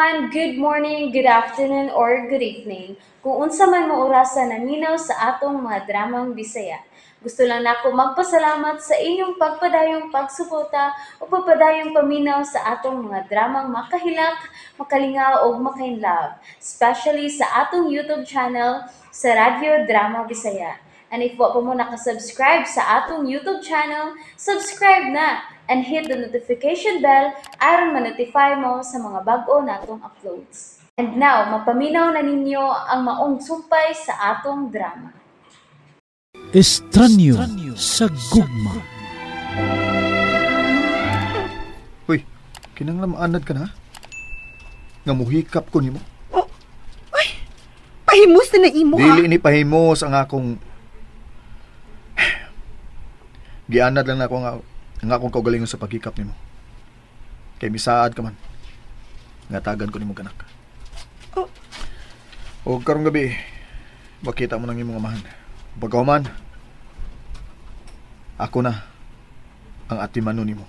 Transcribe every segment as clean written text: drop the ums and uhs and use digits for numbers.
everyone, good morning, good afternoon, or good evening. Kung unsa man mo orasan naminaw sa atong mga dramang Bisaya. Gusto lang nako magpasalamat sa inyong pagpadayong pagsuporta o pagpadayong paminaw sa atong mga dramang makahilak, makalingaw o makainlove, especially sa atong YouTube channel sa Radyo Drama Bisaya. And if wa pa mo nakasubscribe sa atong YouTube channel, subscribe na and hit the notification bell aron ma-notify mo sa mga bag-o natong uploads. And now, mapaminaw na ninyo ang maong sumpay sa atong drama. Estranyo sa gugma. Uy, kinanglam anad ka na? Nga muhikap ko nimo. Oh, ay, pahimos na imo ha? Dili ni pahimos ang akong... Gianad lang na ako nga akong kaugalingon sa paghikap nimo. Kay misaad ka man. Ngatagan ko nimo kanak. Oh. O karong gabi, makita mo nang imong amahan. Pagkauman, ako na ang atimano nimo.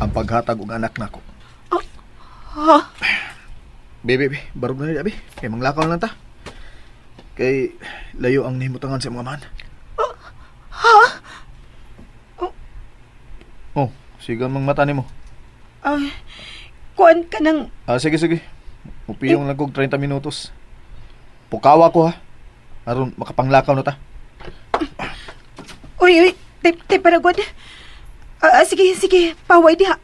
Ang paghatag og anak nako. Oh. Ha? Bebe, barog na ni abi. Kay manglakaw lang ta. Kay layo ang nimutangan sa mga amahan. Ha? Oh, sigang mang mata nimo. Kuan ka ng... Sige. Upiyong lang kog 30 minutos. Pukawa ko ha. Aron makapanglakaw na ta. Uy, tay paragod. Sige, paway diha.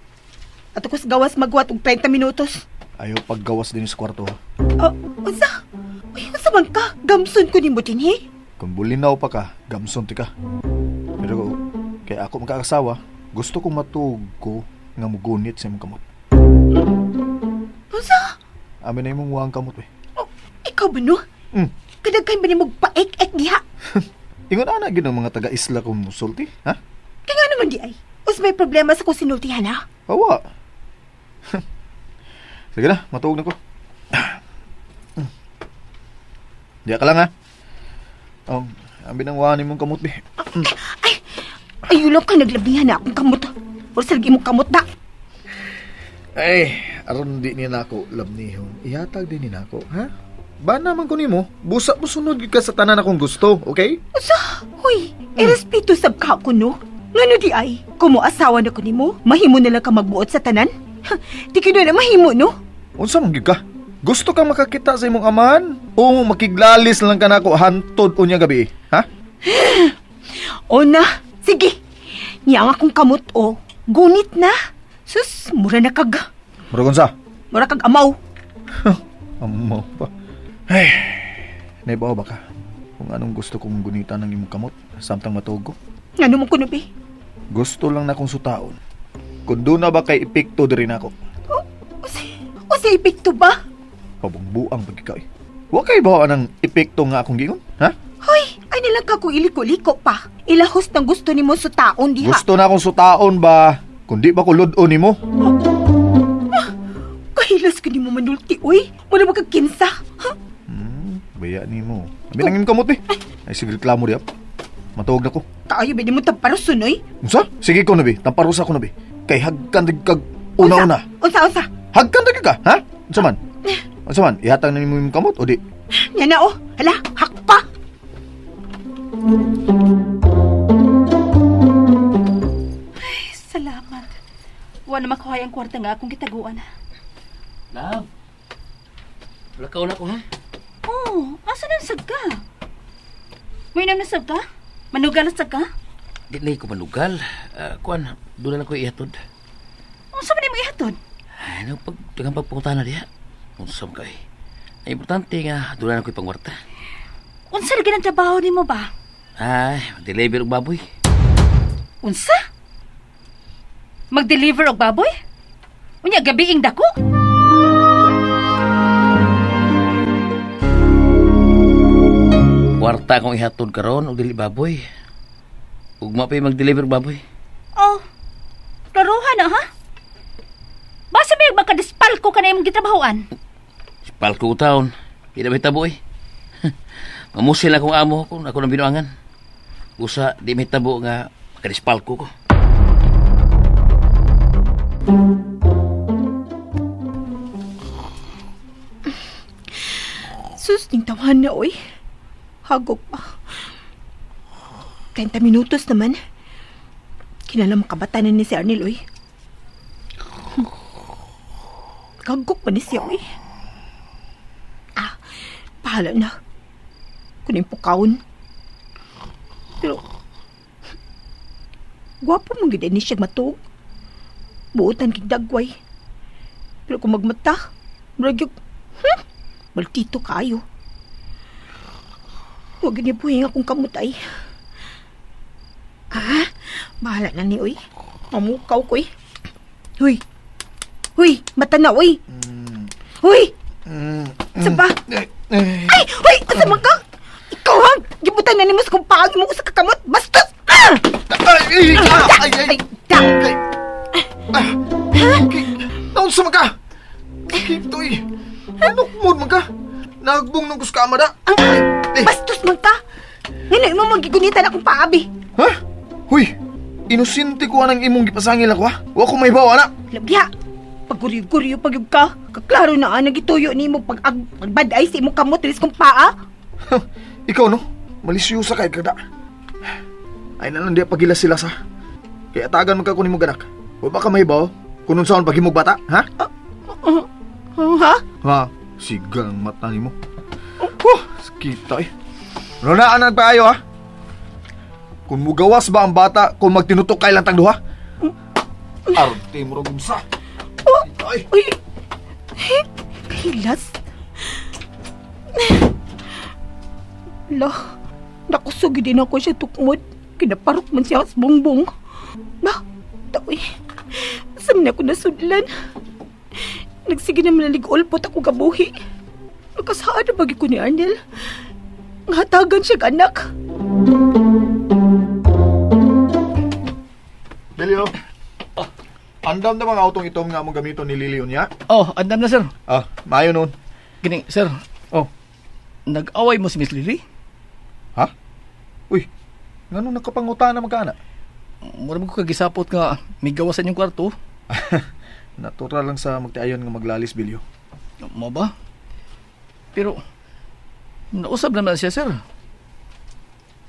Ato ko sa gawas magwat og 30 minutos. Ayaw paggawas din sa kwarto ha. Unsa? Uy, unsa man ka? Gamson ko nimo dinhi. Kung bulinaw pa ka, gamson ti ka. Pero kay ako magkakasawa, gusto kong matugo nga mugunit sa imong kamot. Unsa? Amin na imong huwang kamot eh. Oh, ikaw ba no? Kadaghan ba nimo paik-ek diha? Ingon ana gid ang mga taga-isla kong musulti, ha? Kaya nga naman di ay. Us may problema sa kung sinultihan ha? Hawa. Sige na, matuog na ko. Diya ka lang ha. Ambi nang huwang imong kamot be. Ayulog ka naglabihan na akong kamot. O salgi mo kamot na. Ay, aron di niya nako labnihon. Ihatag din ni nako, ha? Ba naman ko nimo, busa mo sunod gid ka sa tanan akong gusto, okay? Usa? Hoy, irespeto sab ka ko no. Ngano di ay? Kumo asawa na ko nimo, mahimo na lang ka magbuot sa tanan? Di kido na mahimo no? Unsa man gid ka? Gusto kang makakita sa imong amahan? O makiglalis lang ka nako hantod unya gabi, ha? O na, sige. Niya ang akong kamot o. Gunit na. Sus, mura na kag. Mura unsa? Mura kag amaw. Amaw pa. Ay, naibaw ba ka? Kung anong gusto kong gunitan ng imong kamot, samtang matuog ko? Ngano mo kuno be? Gusto lang na kong sutaon. Kung doon na ba kay epekto diri nako? O si epekto ba? Pabungbuang pagkikay. Wa kay ba ang epekto nga akong gingon, ha? Hoy, ay nilang ka ko iliko-liko pa. Ilahos ng gusto nimo sa taon diha. Gusto na akong sutaon ba? Kundi ba ko ludon nimo? Kahilas ka nimo manulti, uy. Wala magkakinsa. Baya nimo. Abi nang imong kamot eh. Ay sige reklamo diap. Matuog na ko. Kaayo ba nimo tamparuson, uy? Unsa? Sige ko na bi. Tamparusa ko na bi. Kay hagkan kag una-una. Unsa? Hagkan ka, ha? Unsa man? Unsa man? Ihatag na nimo imong kamot o di? Yan na oh. Hala, hakpa. Ay, salamat. Wala makuha ang kwarta nga akong kitaguan. Love. Lakaw na ko, ha? Oh, asa na sag ka? May nam na sag ka? Manugal na sag ka? Di na ko manugal. Kuan, doon na ko ihatod. Unsa man mo ihatod? Ay, pagdagang pagpunta na diha. Unsa man kay. Ay, importante nga, doon na ko ipangwarta. Unsa lagi ng trabaho nimo ba? Ay, deliver og baboy. Unsa? Mag-deliver og baboy? Unya gabiing dako? Kwarta akong ihatod karon og dili baboy. Ugma pa mag-deliver og baboy. Oh, klaruhan na ha? Basta may magkadispal ko ka na yung gitrabahoan? Spal ko taon. Di na may tabo eh. Mamusil akong amo kung ako nang binuangan. Usa, di may tabo nga makadispal ko. Sus, ning tawahan na, oy. Hagok pa. 30 minutos naman. Kinala makabatanan ni si Arnel, oy. Hagok pa ni siya, oy. Pahala na. Kunin po kaon. Pero, gwapo mong gida ni siya matug. Buotan kig dagway. Pero kung magmata, maragyog, maltito kayo. Huwag niya buhing akong kamutay. Bahala na ni, oy. Mamukaw ko, eh. Huy! Huy! Mata na, oy! Huy! Saba! Ay! Huy! Asama ka! Ikaw, ha? Gibutan na ni mas kung paagi mo ko sa kakamot. Bastos! Naunsa man ka? Kitoy. Anok mo man ka? Nagbong nung kuskama da. Bastos man ka! Nganoy mo magigunitan akong paabi. Ha? Huy! Inusinti ko anang imong gipasangil ako, ha? Wa ko may bawa na. Labya! Paguryo-guryo pagyug ka. Kaklaro na nagituyo ni mo pagbaday sa imong kamot ris kong paa. Ikaw, no? Malisyosa kay kada. Ay nalang di pagila sila sa. Kaya tagan magka kunin mo ganak. O baka may baw? Kunun saan pagimog bata, ha? Ha? Ha? Sigang mata ni mo. Sakita eh. Runaan ang paayo, ha? Kung mugawas ba ang bata kung magtinutok kay lang tang duha? Arte mo rin sa. Ay! Uy! Hilas? Lah, nakusugi din ako siya tukmod. Kinaparok man siya sa bongbong. Ba, taoy. Saan na ako nasudlan? Nagsige naman naligolpot ako gabuhi. Nagkasaan na bagi ko ni Arnel. Ngatagan siya anak. Belio. Andam na mga autong itom nga mong gamiton ni Lilion niya? Oh, andam na, sir. Maayo nun. Kini, sir. Oh. Nag-away mo si Miss Lily? Ha? Uy, nga nung nakapanguta na magkana? Mura mo ko kagisapot nga may gawasan yung kwarto. Natural lang sa magtiayon nga maglalis, Bilyo. Mo ba? Pero, nausap naman siya, sir.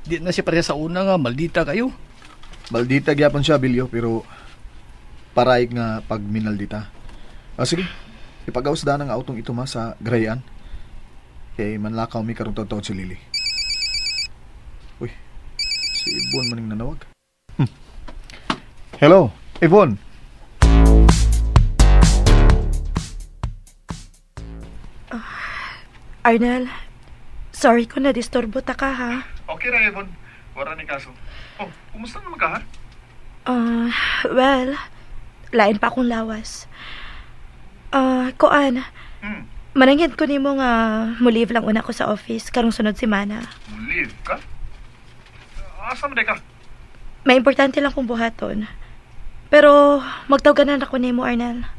Di na siya pareha sa una nga, maldita kayo. Maldita gyapon siya, Bilyo, pero paraig nga pagminaldita. Sige, ipagausda ng autong ito ma sa Grayan. Kay manlakaw mi karong taon si Lily. Uy, si Ibon maning nanawag. Hello, Ibon. Arnel, sorry ko na disturbo ta ka, ha? Okay ra, Ibon. Wala ni kaso. Oh, kumusta naman ka, ha? Well, lain pa akong lawas. Kuan, mananghid ko nimo nga mo-leave lang una ko sa office karong sunod semana. Leave ka? Asa man ka? May importante lang kong buhaton. Pero magtawganan ako nimo, Arnel.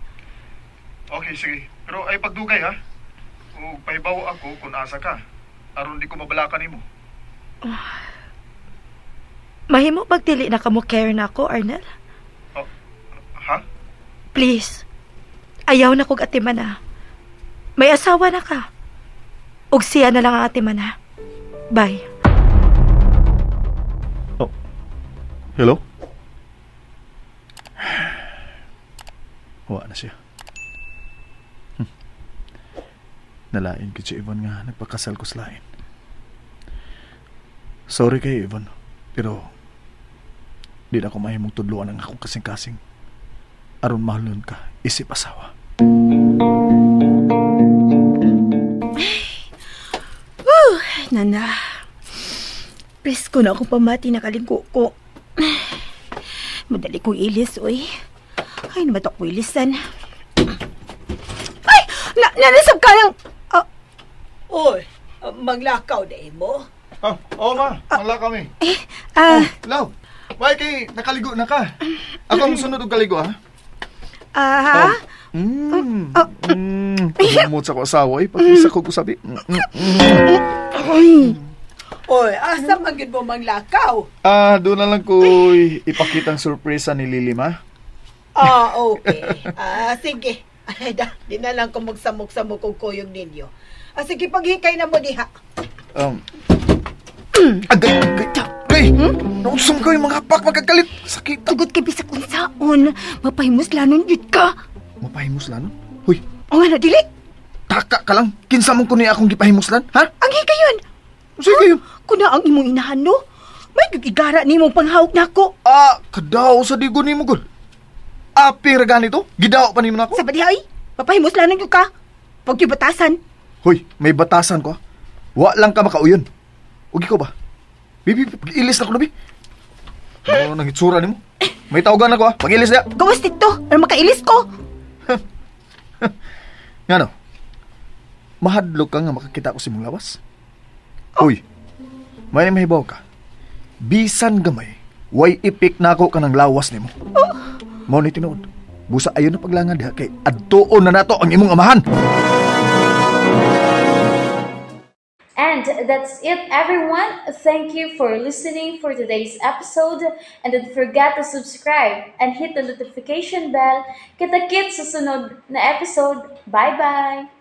Okay, sige. Pero ay pagdugay, ha? O pahibaw ako kung asa ka. Aron di ko mabalakan nimo. Mahimo pagdili na kamo care na ako, Arnel? Ha? Please. Ayaw na kog atiman, ha? May asawa na ka. Ug siya na lang ang atiman, ha? Bye. Oh. Hello? Huwag na siya. Nalain ko si Ivan nga nagpakasal ko sa lain. Sorry kay Ivan, pero di na ako mahimong tudluan ang akong kasing-kasing. Aron mahalon ka, isip asawa. Nana. Please ko na akong pamati na kaligo ko. Madali kong ilis, oy. Ay, naman ito ko ilisan. Ay! Nalasab ka lang! Oy, maglakaw na mo. Oo ma, wala kami. Love, why kay nakaligo na ka? Ako ang sunod og kaligo, ha? Pagmamot sa ko asawa, pag-isa ko sabi. Oy, asa man gid mo maglakaw? Doon na lang ko ipakitang surpresa ni Lily, ma. Okay. Sige. Ay, di na lang ko magsamok-samok kong kuyog ninyo. Sige, paghikay na mo diha. Agay! Nausong ko yung mga hapak magkagalit. Sakit. Tugod kay bisag unsaon. Mapahimos lanon jud ka. Mapahimuslan? Hoy, O nga na, dili. taka ka lang. Kinsa mong kunin akong gipahimuslan, ha? Ang hikayon. Sige yun. Kuna ang imong inahan, no? May gigigara ni mong panghawak na ako. Kadaw sa digo ni mo, gud. Aping raga nito? Gidaw pa ni mo na ako? Sa badihay, papahimos lanon jud ka. Pag batasan. Hoy, may batasan ko. Wa lang ka makauyon. Ugi ko ba? Bibi, pag-ilis na ko na, bi. Ano nang itsura ni mo? May tawagan ako, ha? Pag-ilis na. Gawas dito, ano makailis ko? Nga no? Mahadlok ka nga makakita ko si mong lawas. Hoy, may mahibaw ka. Bisan gamay, way ipik na ako ka ng lawas ni mo. Mao ni tinuod. Busa ayon na paglangad ha kay adtuon na nato ang imong amahan. And that's it, everyone. Thank you for listening for today's episode. And don't forget to subscribe and hit the notification bell. Kita-kits sa sunod na episode. Bye-bye!